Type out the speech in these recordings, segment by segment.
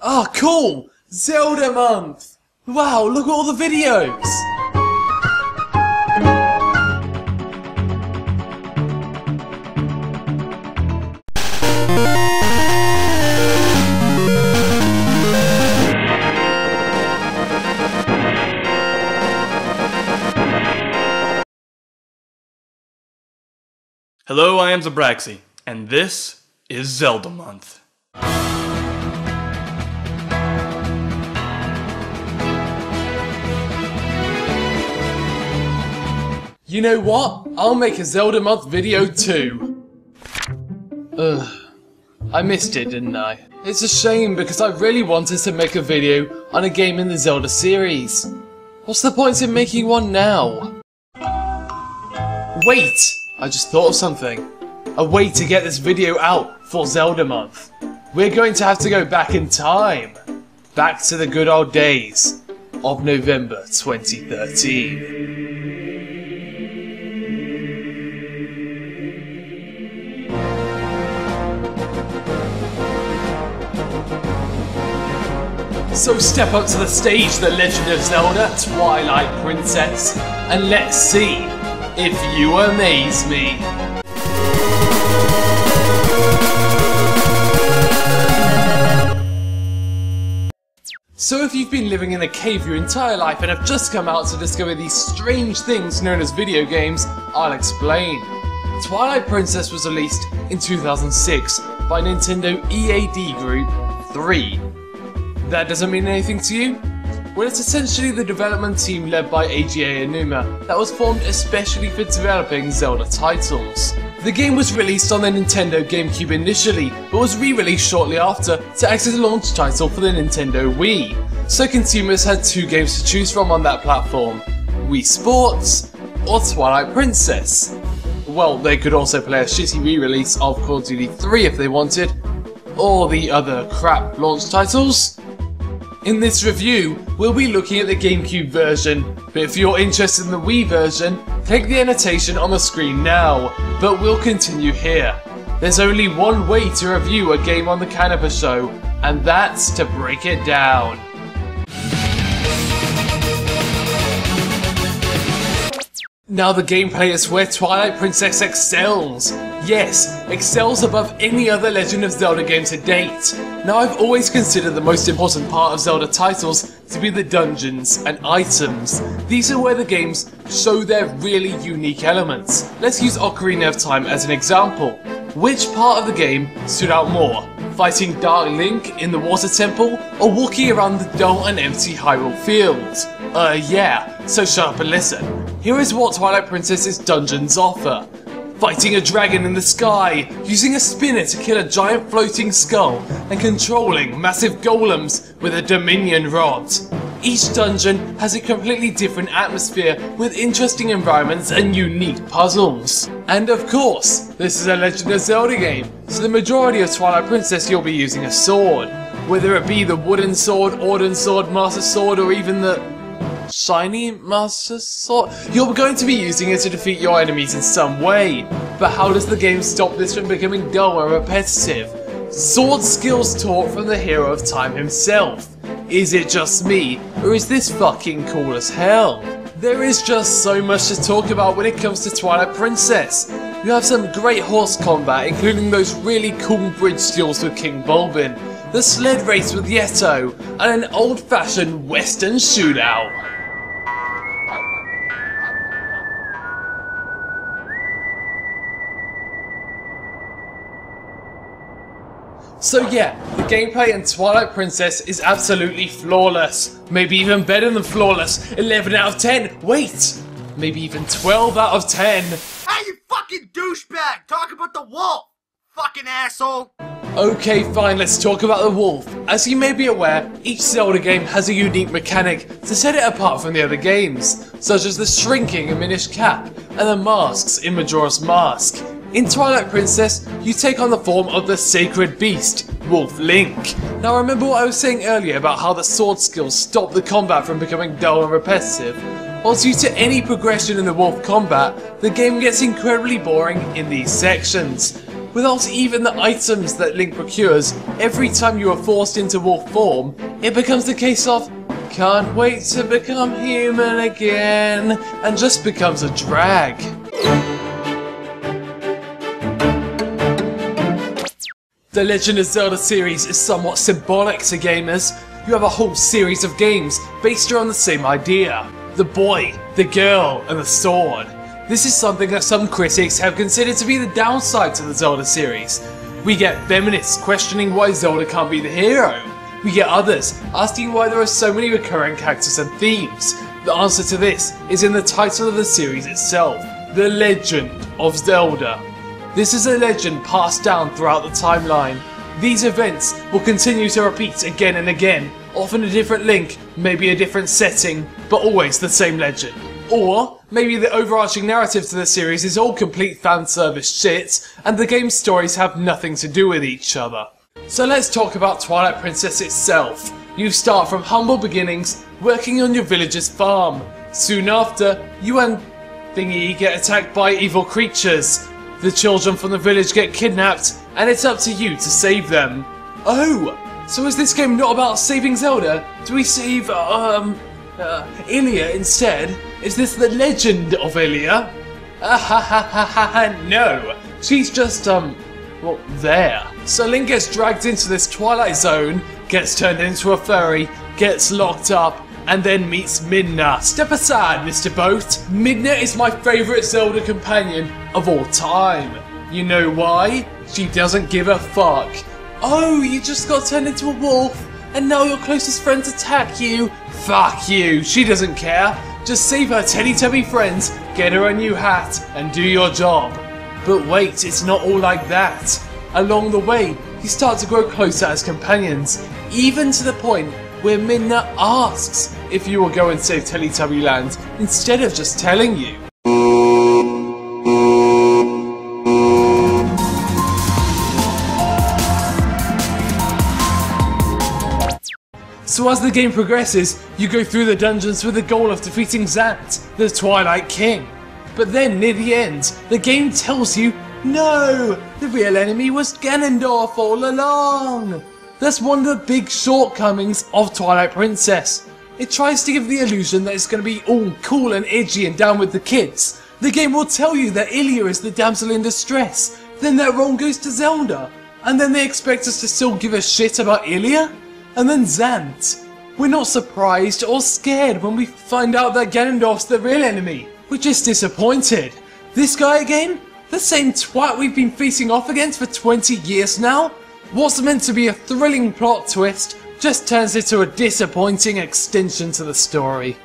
Oh, cool! Zelda month! Wow, look at all the videos! Hello, I am Zabraxi, and this is Zelda month. You know what? I'll make a Zelda month video too. I missed it, didn't I? It's a shame because I really wanted to make a video on a game in the Zelda series. What's the point in making one now? Wait! I just thought of something. A way to get this video out for Zelda month. We're going to have to go back in time. Back to the good old days of November 2013. So step up to the stage, The Legend of Zelda Twilight Princess, and let's see if you amaze me. So if you've been living in a cave your entire life and have just come out to discover these strange things known as video games, I'll explain. Twilight Princess was released in 2006 by Nintendo EAD Group 3. That doesn't mean anything to you? Well, it's essentially the development team led by AGA Enuma that was formed especially for developing Zelda titles. The game was released on the Nintendo Gamecube initially, but was re-released shortly after to act as a launch title for the Nintendo Wii. So consumers had two games to choose from on that platform, Wii Sports or Twilight Princess. Well, they could also play a shitty re-release of Call of Duty 3 if they wanted, or the other crap launch titles. In this review, we'll be looking at the GameCube version, but if you're interested in the Wii version, click the annotation on the screen now, but we'll continue here. There's only one way to review a game on the Canopy Show, and that's to break it down. Now the gameplay is where Twilight Princess excels. Yes, excels above any other Legend of Zelda game to date. Now I've always considered the most important part of Zelda titles to be the dungeons and items. These are where the games show their really unique elements. Let's use Ocarina of Time as an example. Which part of the game stood out more? Fighting Dark Link in the Water Temple or walking around the dull and empty Hyrule Fields? Yeah, so shut up and listen. Here is what Twilight Princess's dungeons offer. Fighting a dragon in the sky, using a spinner to kill a giant floating skull, and controlling massive golems with a Dominion Rod. Each dungeon has a completely different atmosphere with interesting environments and unique puzzles. And of course, this is a Legend of Zelda game, so the majority of Twilight Princess you'll be using a sword. Whether it be the wooden sword, Orden sword, Master Sword, or even the shiny Master Sword, you're going to be using it to defeat your enemies in some way. But how does the game stop this from becoming dull and repetitive? Sword skills taught from the hero of time himself. Is it just me, or is this fucking cool as hell? There is just so much to talk about when it comes to Twilight Princess. You have some great horse combat, including those really cool bridge skills with King Bulbin, the sled race with Yeto, and an old-fashioned western shootout. So yeah, the gameplay in Twilight Princess is absolutely flawless. Maybe even better than flawless. 11 out of 10. Wait! Maybe even 12 out of 10. Hey, you fucking douchebag! Talk about the wolf! Fucking asshole! Okay, fine, let's talk about the wolf. As you may be aware, each Zelda game has a unique mechanic to set it apart from the other games, such as the shrinking in Minish Cap and the masks in Majora's Mask. In Twilight Princess, you take on the form of the sacred beast, Wolf Link. Now remember what I was saying earlier about how the sword skills stop the combat from becoming dull and repetitive? Well, due to any progression in the wolf combat, the game gets incredibly boring in these sections. without even the items that Link procures, every time you are forced into wolf form, it becomes a case of can't wait to become human again, and just becomes a drag. The Legend of Zelda series is somewhat symbolic to gamers. You have a whole series of games based around the same idea. The boy, the girl, and the sword. This is something that some critics have considered to be the downside to the Zelda series. We get feminists questioning why Zelda can't be the hero. We get others asking why there are so many recurring characters and themes. The answer to this is in the title of the series itself, The Legend of Zelda. This is a legend passed down throughout the timeline. These events will continue to repeat again and again, often a different Link, maybe a different setting, but always the same legend. Or maybe the overarching narrative to the series is all complete fan service shit, and the game's stories have nothing to do with each other. So let's talk about Twilight Princess itself. You start from humble beginnings, working on your village's farm. Soon after, you and Thingy get attacked by evil creatures. The children from the village get kidnapped, and it's up to you to save them. Oh, so is this game not about saving Zelda? Do we save, Ilia instead? Is this the Legend of Ilia? No, she's just, well, there. So Link gets dragged into this Twilight Zone, gets turned into a furry, gets locked up, and then meets Midna. Step aside, Mr. Boat. Midna is my favourite Zelda companion of all time. You know why? She doesn't give a fuck. Oh, you just got turned into a wolf, and now your closest friends attack you? Fuck you, she doesn't care. Just save her Teletubby friends, get her a new hat, and do your job. But wait, it's not all like that. Along the way, you start to grow closer as companions, even to the point where Midna asks if you will go and save Teletubby Land, instead of just telling you. So as the game progresses, you go through the dungeons with the goal of defeating Zant, the Twilight King. But then, near the end, the game tells you, no, the real enemy was Ganondorf all along. That's one of the big shortcomings of Twilight Princess. It tries to give the illusion that it's going to be all cool and edgy and down with the kids. The game will tell you that Ilia is the damsel in distress, then that role goes to Zelda, and then they expect us to still give a shit about Ilia? And then Zant. We're not surprised or scared when we find out that Ganondorf's the real enemy. We're just disappointed. This guy again? The same twat we've been facing off against for 20 years now? What's meant to be a thrilling plot twist just turns into a disappointing extension to the story.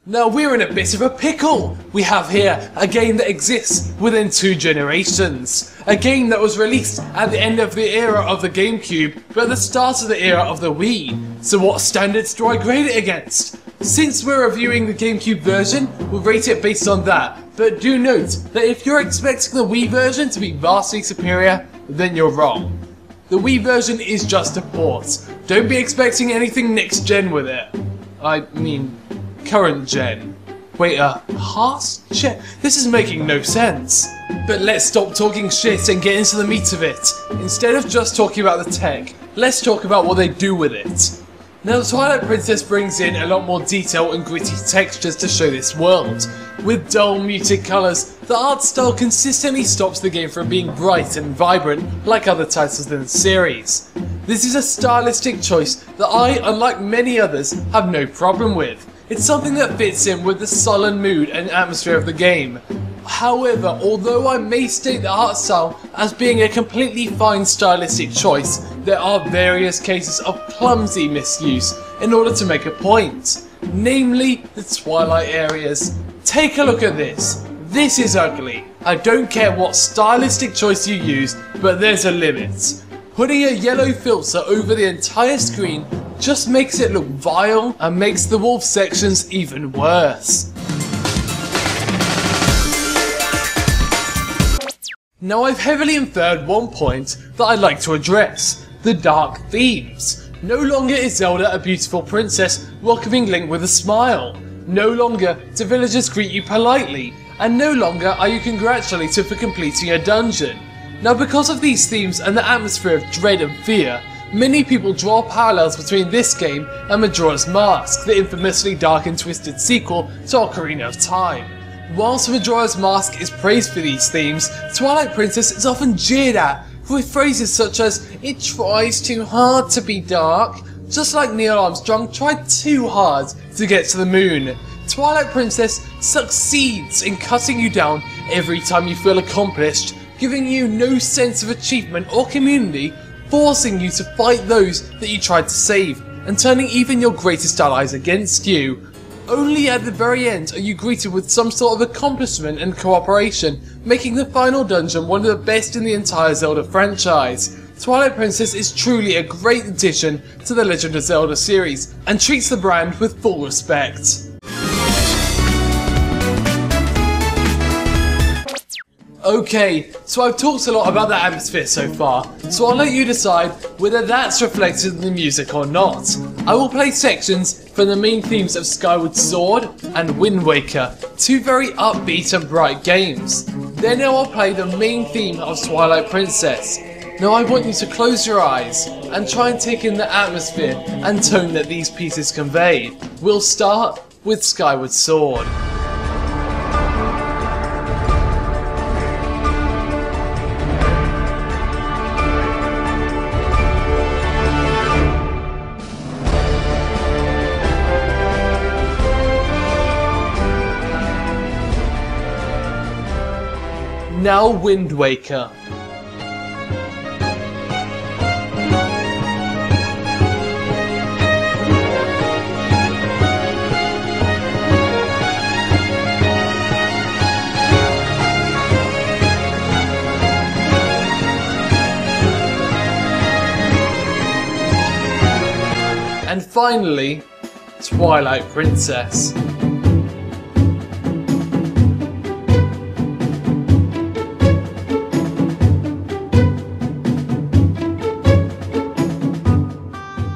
Now we're in a bit of a pickle. We have here a game that exists within 2 generations. A game that was released at the end of the era of the Gamecube, but at the start of the era of the Wii. So what standards do I grade it against? Since we're reviewing the Gamecube version, we'll rate it based on that. But do note that if you're expecting the Wii version to be vastly superior, then you're wrong. The Wii version is just a port. Don't be expecting anything next gen with it. I mean, current gen. Wait, past gen? This is making no sense. But let's stop talking shit and get into the meat of it. Instead of just talking about the tech, let's talk about what they do with it. Now, Twilight Princess brings in a lot more detail and gritty textures to show this world. With dull, muted colours, the art style consistently stops the game from being bright and vibrant like other titles in the series. This is a stylistic choice that I, unlike many others, have no problem with. It's something that fits in with the sullen mood and atmosphere of the game. However, although I may state the art style as being a completely fine stylistic choice, there are various cases of clumsy misuse in order to make a point, namely the Twilight areas. Take a look at this. This is ugly. I don't care what stylistic choice you use, but there's a limit. Putting a yellow filter over the entire screen just makes it look vile and makes the wolf sections even worse. Now I've heavily inferred one point that I'd like to address, the dark themes. No longer is Zelda a beautiful princess welcoming Link with a smile. No longer do villagers greet you politely, and no longer are you congratulated for completing a dungeon. Now, because of these themes and the atmosphere of dread and fear, many people draw parallels between this game and Majora's Mask, the infamously dark and twisted sequel to Ocarina of Time. Whilst Majora's Mask is praised for these themes, Twilight Princess is often jeered at with phrases such as, "It tries too hard to be dark," just like Neil Armstrong tried too hard to get to the moon. Twilight Princess succeeds in cutting you down every time you feel accomplished, giving you no sense of achievement or community, forcing you to fight those that you tried to save, and turning even your greatest allies against you. Only at the very end are you greeted with some sort of accomplishment and cooperation, making the final dungeon one of the best in the entire Zelda franchise. Twilight Princess is truly a great addition to the Legend of Zelda series, and treats the brand with full respect. Okay, so I've talked a lot about the atmosphere so far, so I'll let you decide whether that's reflected in the music or not. I will play sections from the main themes of Skyward Sword and Wind Waker, two very upbeat and bright games. Then I will play the main theme of Twilight Princess. Now I want you to close your eyes and try and take in the atmosphere and tone that these pieces convey. We'll start with Skyward Sword. Now Wind Waker. And finally, Twilight Princess.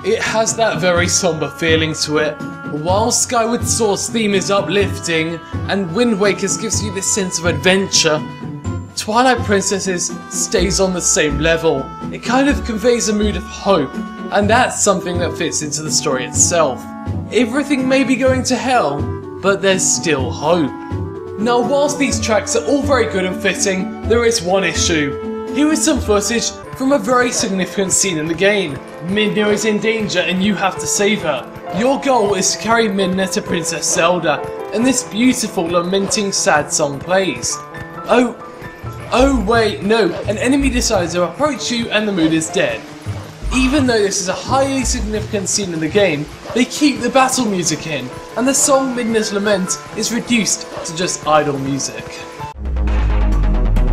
It has that very somber feeling to it. While Skyward Sword's theme is uplifting and Wind Waker's gives you this sense of adventure, Twilight Princess's stays on the same level. It kind of conveys a mood of hope, and that's something that fits into the story itself. Everything may be going to hell, but there's still hope. Now, whilst these tracks are all very good and fitting, there is one issue. Here is some footage from a very significant scene in the game. Midna is in danger and you have to save her. Your goal is to carry Midna to Princess Zelda, and this beautiful lamenting sad song plays. Oh wait, no, an enemy decides to approach you and the mood is dead. Even though this is a highly significant scene in the game, they keep the battle music in, and the song Midna's Lament is reduced to just idle music.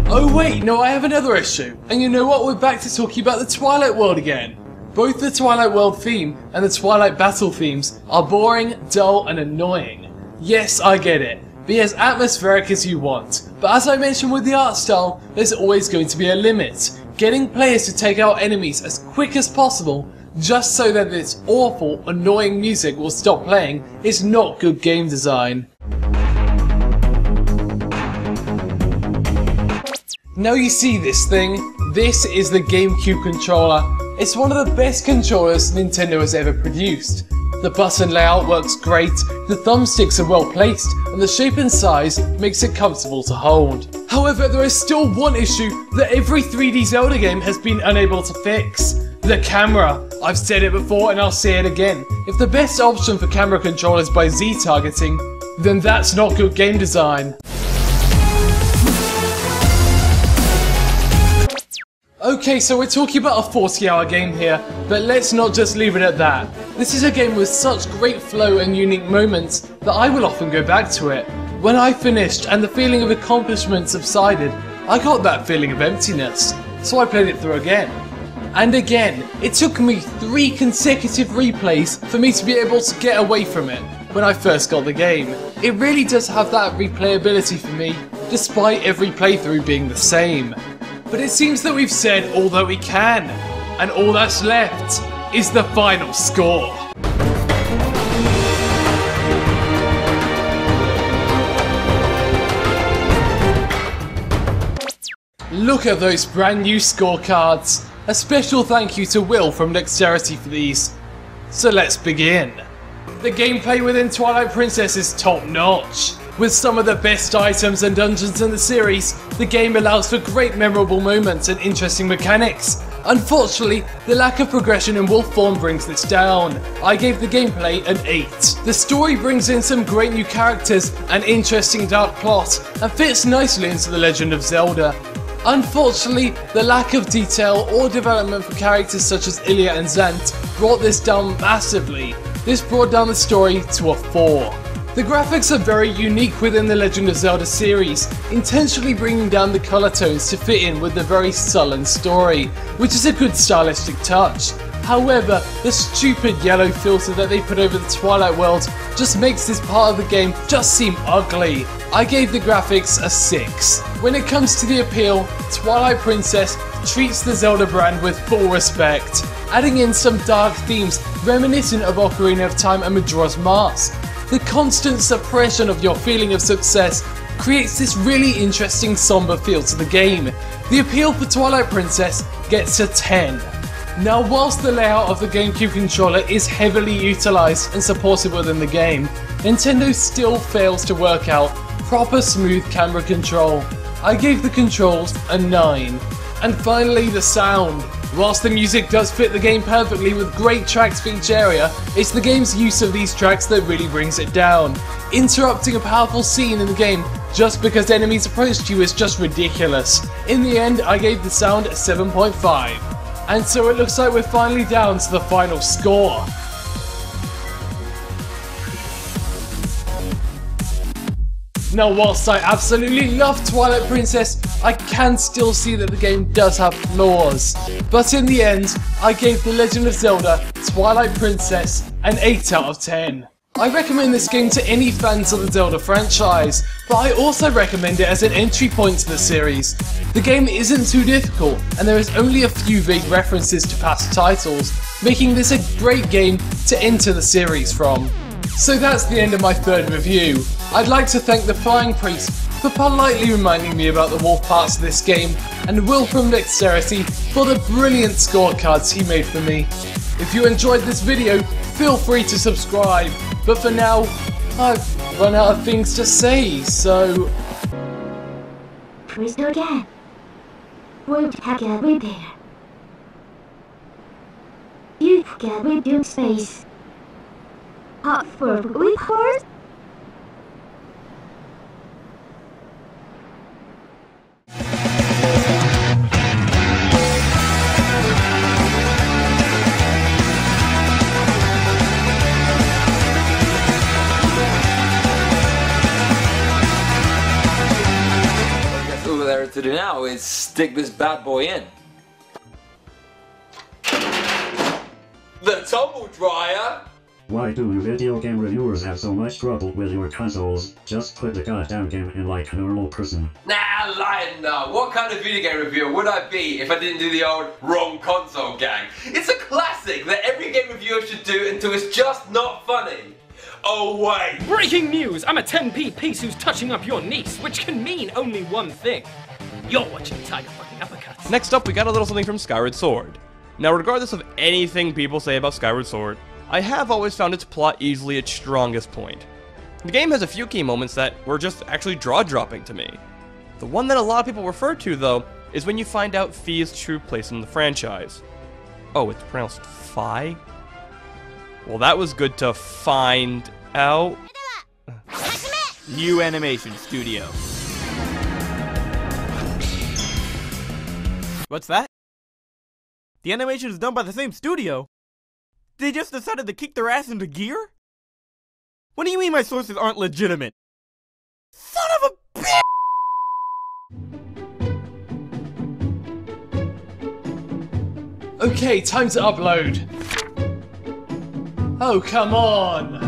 Oh wait, no, I have another issue. And you know what, we're back to talking about the Twilight World again. Both the Twilight World theme and the Twilight Battle themes are boring, dull and annoying. Yes, I get it. Be as atmospheric as you want, but as I mentioned with the art style, there's always going to be a limit. Getting players to take out enemies as quick as possible, just so that this awful, annoying music will stop playing, is not good game design. Now you see this thing? This is the Gamecube controller. It's one of the best controllers Nintendo has ever produced. The button layout works great, the thumbsticks are well placed, and the shape and size makes it comfortable to hold. However, there is still one issue that every 3D Zelda game has been unable to fix. The camera. I've said it before and I'll say it again. If the best option for camera control is by Z targeting, then that's not good game design. Okay, so we're talking about a 40-hour game here, but let's not just leave it at that. This is a game with such great flow and unique moments that I will often go back to it. When I finished and the feeling of accomplishment subsided, I got that feeling of emptiness, so I played it through again. And again, it took me 3 consecutive replays for me to be able to get away from it when I first got the game. It really does have that replayability for me, despite every playthrough being the same. But it seems that we've said all that we can, and all that's left is the final score. Look at those brand new scorecards. A special thank you to Will from Dexterity for these. So let's begin. The gameplay within Twilight Princess is top notch. With some of the best items and dungeons in the series, the game allows for great memorable moments and interesting mechanics. Unfortunately, the lack of progression in wolf form brings this down. I gave the gameplay an 8. The story brings in some great new characters, an interesting dark plot, and fits nicely into the legend of Zelda. Unfortunately, the lack of detail or development for characters such as Ilya and Zant brought this down massively. This brought down the story to a 4. The graphics are very unique within the Legend of Zelda series, intentionally bringing down the colour tones to fit in with the very sullen story, which is a good stylistic touch. However, the stupid yellow filter that they put over the Twilight world just makes this part of the game just seem ugly. I gave the graphics a 6. When it comes to the appeal, Twilight Princess treats the Zelda brand with full respect, adding in some dark themes reminiscent of Ocarina of Time and Majora's Mask. The constant suppression of your feeling of success creates this really interesting somber feel to the game. The appeal for Twilight Princess gets a 10. Now, whilst the layout of the Gamecube controller is heavily utilised and supported within the game, Nintendo still fails to work out proper smooth camera control. I gave the controls a 9. And finally, the sound. Whilst the music does fit the game perfectly with great tracks for each area, it's the game's use of these tracks that really brings it down. Interrupting a powerful scene in the game just because enemies approached you is just ridiculous. In the end, I gave the sound a 7.5. And so it looks like we're finally down to the final score. Now, whilst I absolutely love Twilight Princess, I can still see that the game does have flaws. But in the end, I gave The Legend of Zelda Twilight Princess an 8 out of 10. I recommend this game to any fans of the Zelda franchise, but I also recommend it as an entry point to the series. The game isn't too difficult, and there is only a few big references to past titles, making this a great game to enter the series from. So that's the end of my third review. I'd like to thank the Flying Priest for politely reminding me about the wolf parts of this game, and Will from Dexterity for the brilliant scorecards he made for me. If you enjoyed this video, feel free to subscribe, but for now, I've run out of things to say, so... Please again. Won't have a repair. You've got reduced space. Hot for report? Over there to do now is stick this bad boy in. The tumble dryer? Why do you video game reviewers have so much trouble with your consoles? Just put the goddamn game in like a normal person. Nah, lying now. What kind of video game reviewer would I be if I didn't do the old wrong console gang? It's a classic that every game reviewer should do until it's just not funny. Oh wait! Breaking news! I'm a 10p piece who's touching up your niece, which can mean only one thing. You're watching Tiger fucking Uppercuts. Next up, we got a little something from Skyward Sword. Now, regardless of anything people say about Skyward Sword, I have always found its plot easily its strongest point. The game has a few key moments that were just actually jaw-dropping to me. The one that a lot of people refer to, though, is when you find out Fi's true place in the franchise. Oh, it's pronounced Fi? Well, that was good to find out. New animation studio. What's that? The animation is done by the same studio? They just decided to kick their ass into gear? What do you mean my sources aren't legitimate? Son of a bitch! Okay, time to upload. Oh, come on!